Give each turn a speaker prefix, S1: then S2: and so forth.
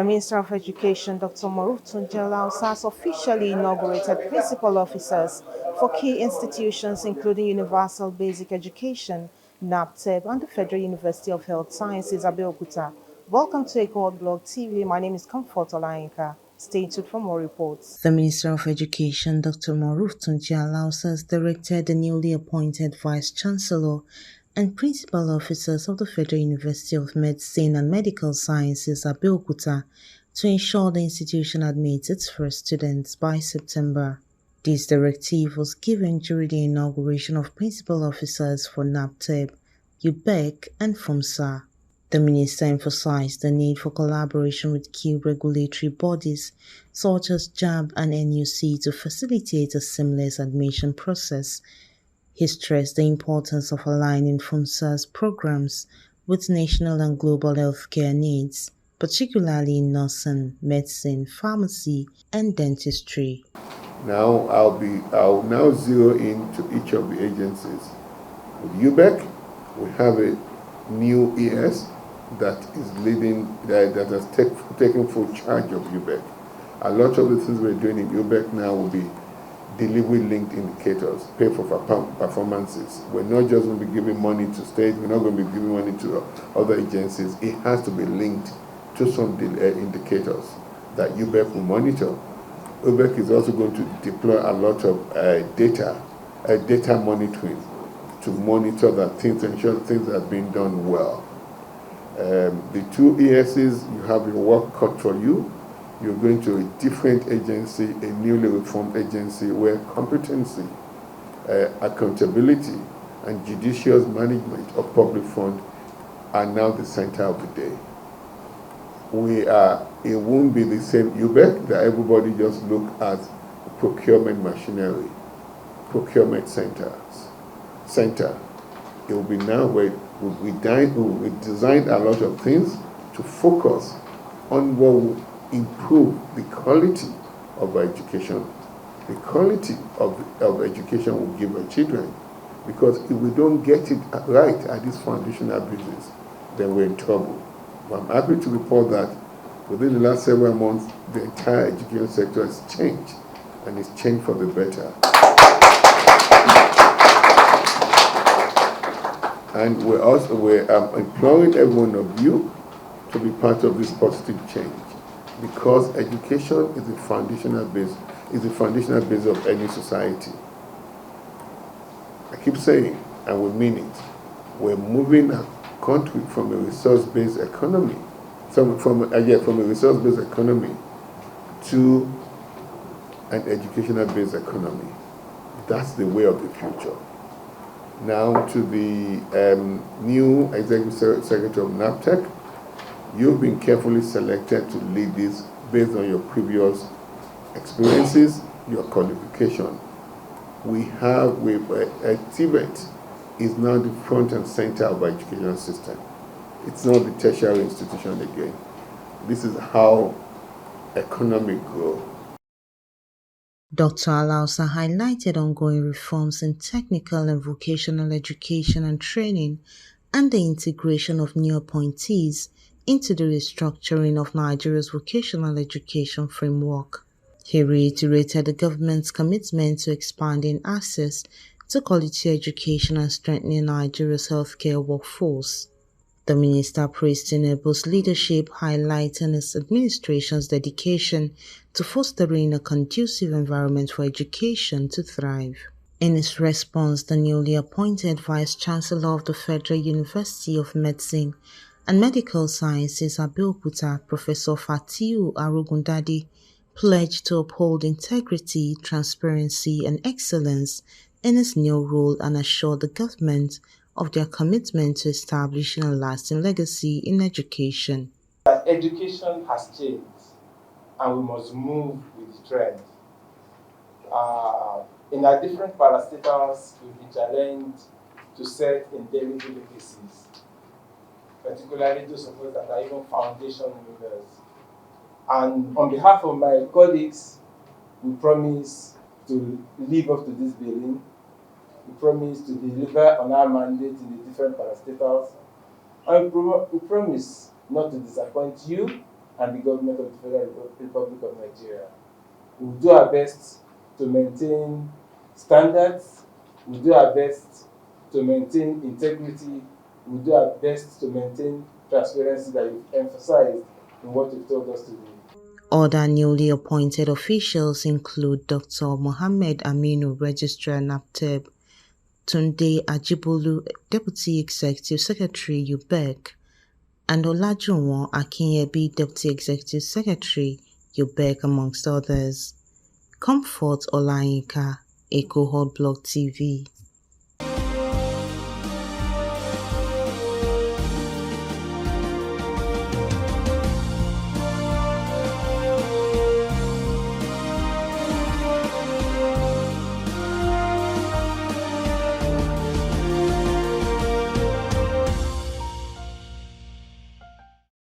S1: The Minister of Education, Dr. Maruf Tunji Alausa, has officially inaugurated principal officers for key institutions including Universal Basic Education, NABTEB, and the Federal University of Health Sciences, Abeokuta. Welcome to Echo Blog TV. My name is Comfort Olainka. Stay tuned for more reports. The Minister of Education, Dr. Maruf Tunji Alausa, has directed the newly appointed Vice-Chancellor and principal officers of the Federal University of Medicine and Medical Sciences, Abeokuta, to ensure the institution admits its first students by September. This directive was given during the inauguration of principal officers for NABTEB, UBEC, and FUMMSA. The minister emphasized the need for collaboration with key regulatory bodies such as JAB and NUC to facilitate a seamless admission process. He stressed the importance of aligning FUMMSA's programs with national and global healthcare needs, particularly in nursing, medicine, pharmacy, and dentistry.
S2: Now I'll now zero into each of the agencies. With UBEC, we have a new ES that is leading, that has taken full charge of UBEC. A lot of the things we're doing in UBEC now will be delivery-linked indicators, pay for performances. We're not just going to be giving money to states, we're not going to be giving money to other agencies. It has to be linked to some indicators that UBEC will monitor. UBEC is also going to deploy a lot of data monitoring to monitor that things, ensure things are being done well. The two ESs, you have your work cut for you. You're going to a different agency, a newly reformed agency where competency, accountability, and judicious management of public funds are now the center of the day. It won't be the same UBEC that everybody just look at procurement machinery, procurement center. It will be now where we designed a lot of things to focus on what will improve the quality of our education. The quality of education will give our children, because if we don't get it right at this foundational basis, then we're in trouble. But I'm happy to report that within the last several months, the entire education sector has changed, and it's changed for the better. And we're imploring every one of you to be part of this positive change, because education is the foundational base of any society. I keep saying, and we mean it, we're moving a country from a resource-based economy, from a resource-based economy to an educational-based economy. That's the way of the future. Now to the new Executive Secretary of NABTEB. You've been carefully selected to lead this based on your previous experiences, your qualification. TVET is now the front and center of our education system. It's not the tertiary institution again. This is how economy grows.
S1: Dr. Alausa highlighted ongoing reforms in technical and vocational education and training and the integration of new appointees into the restructuring of Nigeria's vocational education framework. He reiterated the government's commitment to expanding access to quality education and strengthening Nigeria's healthcare workforce. The minister praised Tinubu's leadership, highlighting his administration's dedication to fostering a conducive environment for education to thrive. In his response, the newly appointed Vice-Chancellor of the Federal University of Medicine and Medical Sciences, Abeokuta, Professor Fatiu Arogundade, pledged to uphold integrity, transparency, and excellence in his new role and assured the government of their commitment to establishing a lasting legacy in education.
S3: Education has changed, and we must move with the trend. In our different parastatals, we've been challenged to set indelible legacies, particularly those of us that are even foundation members. And on behalf of my colleagues, we promise to live up to this billing. We promise to deliver on our mandate in the different parastatals. And we promise not to disappoint you and the government of the Federal Republic of Nigeria. We'll do our best to maintain standards, we'll do our best to maintain integrity, we'll do our best to maintain transparency that you've emphasized in what you've told us today.
S1: Other newly appointed officials include Dr. Mohammed Aminu, Registrar NABTEB, Tunde Ajibolu, Deputy Executive Secretary UBEC, and Olajuwon Akinyebi, Deputy Executive Secretary UBEC, amongst others. Comfort Olayinka, Echo Hot Blog TV.